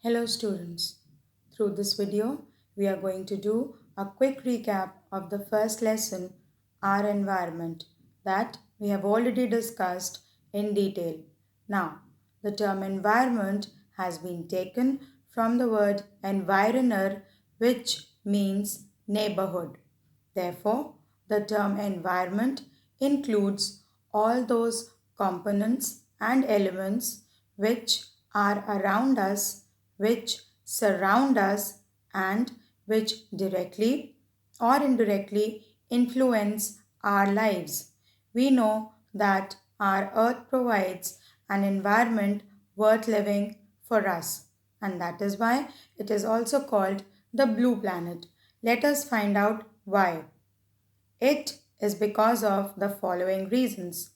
Hello students. Through this video, we are going to do a quick recap of the first lesson, our environment, that we have already discussed in detail. Now, the term environment has been taken from the word environer, which means neighborhood. Therefore, the term environment includes all those components and elements which are around us, which surround us, and which directly or indirectly influence our lives. We know that our earth provides an environment worth living for us, and that is why it is also called the blue planet. Let us find out why. It is because of the following reasons: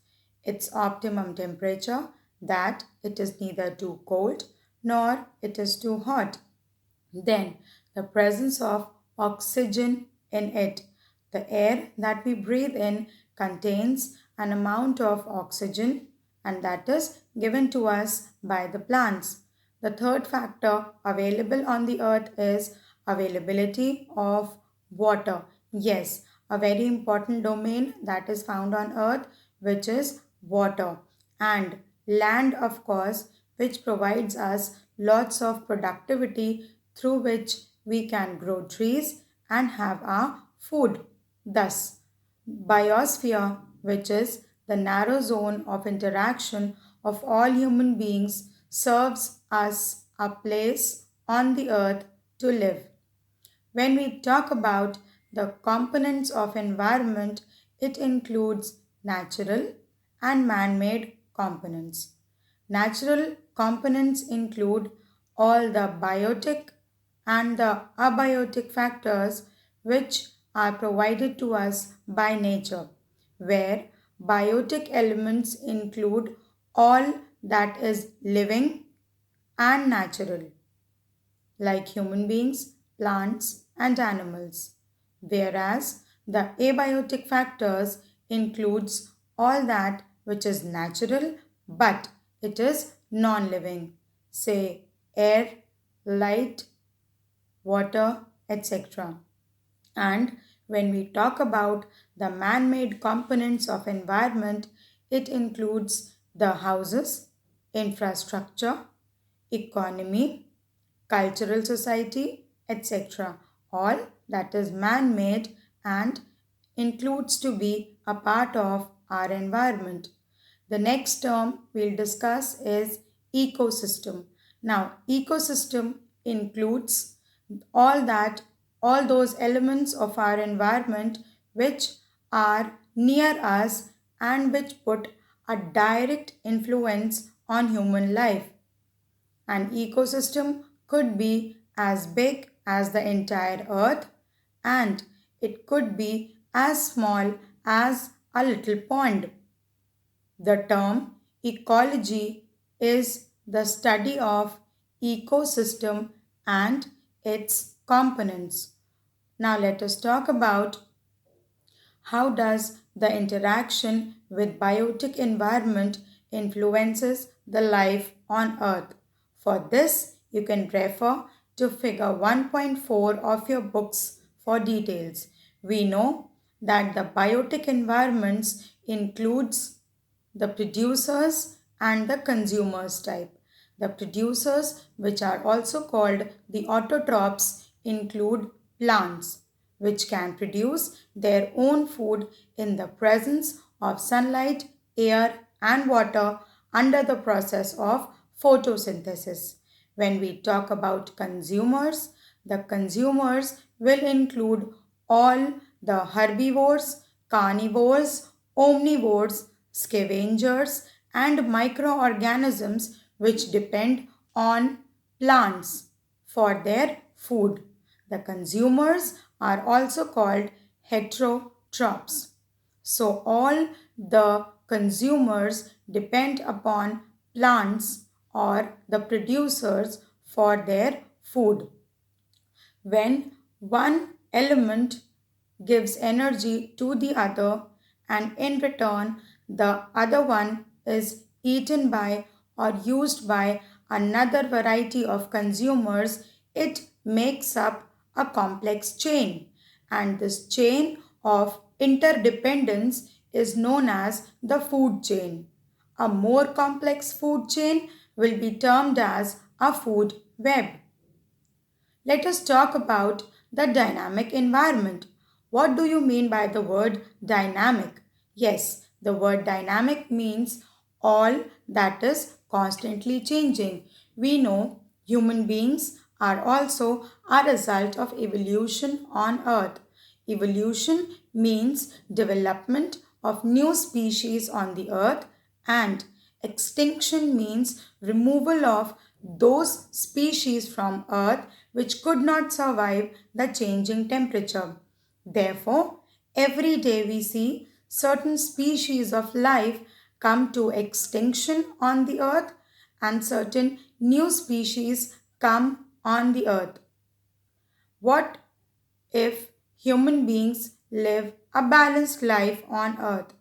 its optimum temperature, that it is neither too cold nor it is too hot. Then, the presence of oxygen in it. The air that we breathe in contains an amount of oxygen, and that is given to us by the plants. The third factor available on the earth is availability of water. Yes, a very important domain that is found on earth, which is water. And land, of course, which provides us lots of productivity through which we can grow trees and have our food. Thus, biosphere, which is the narrow zone of interaction of all human beings, serves us a place on the earth to live. When we talk about the components of environment, it includes natural and man-made components. Natural components include all the biotic and the abiotic factors which are provided to us by nature, where biotic elements include all that is living and natural, like human beings, plants, and animals, whereas the abiotic factors includes all that which is natural but it is non-living, say air, light, water, etc. And when we talk about the man-made components of environment, it includes the houses, infrastructure, economy, cultural society, etc. All that is man-made and includes to be a part of our environment. The next term we'll discuss is ecosystem. Now, ecosystem includes all that, all those elements of our environment which are near us and which put a direct influence on human life. An ecosystem could be as big as the entire earth, and it could be as small as a little pond. The term ecology is the study of ecosystem and its components. Now let us talk about how does the interaction with biotic environment influences the life on earth. For this, you can refer to figure 1.4 of your books for details. We know that the biotic environments includes the producers and the consumers type. The producers, which are also called the autotrophs, include plants, which can produce their own food in the presence of sunlight, air, and water under the process of photosynthesis. When we talk about consumers, the consumers will include all the herbivores, carnivores, omnivores, scavengers, and microorganisms which depend on plants for their food. The consumers are also called heterotrophs. So all the consumers depend upon plants or the producers for their food. When one element gives energy to the other and in return the other one is eaten by or used by another variety of consumers, it makes up a complex chain. And this chain of interdependence is known as the food chain. A more complex food chain will be termed as a food web. Let us talk about the dynamic environment. What do you mean by the word dynamic? Yes, the word dynamic means all that is constantly changing. We know human beings are also a result of evolution on earth. Evolution means development of new species on the earth, and extinction means removal of those species from earth which could not survive the changing temperature. Therefore, every day we see certain species of life come to extinction on the earth and certain new species come on the earth. What if human beings live a balanced life on earth?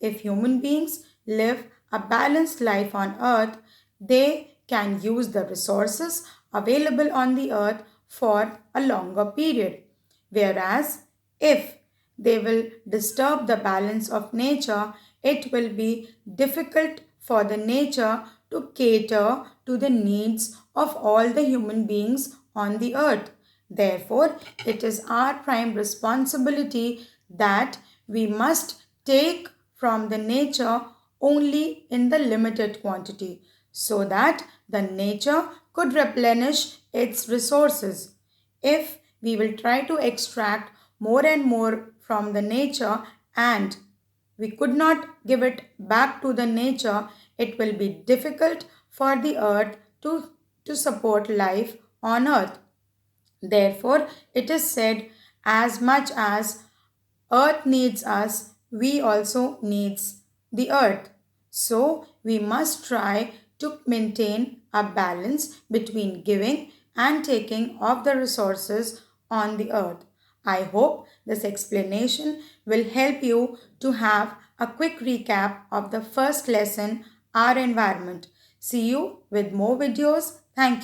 If human beings live a balanced life on earth, they can use the resources available on the earth for a longer period. Whereas if they will disturb the balance of nature, it will be difficult for the nature to cater to the needs of all the human beings on the earth. Therefore, it is our prime responsibility that we must take from the nature only in the limited quantity so that the nature could replenish its resources. If we will try to extract more and more from the nature and we could not give it back to the nature, it will be difficult for the earth to support life on earth. Therefore, it is said, as much as earth needs us, we also needs the earth. So, we must try to maintain a balance between giving and taking of the resources on the earth. I hope this explanation will help you to have a quick recap of the first lesson, our environment. See you with more videos. Thank you.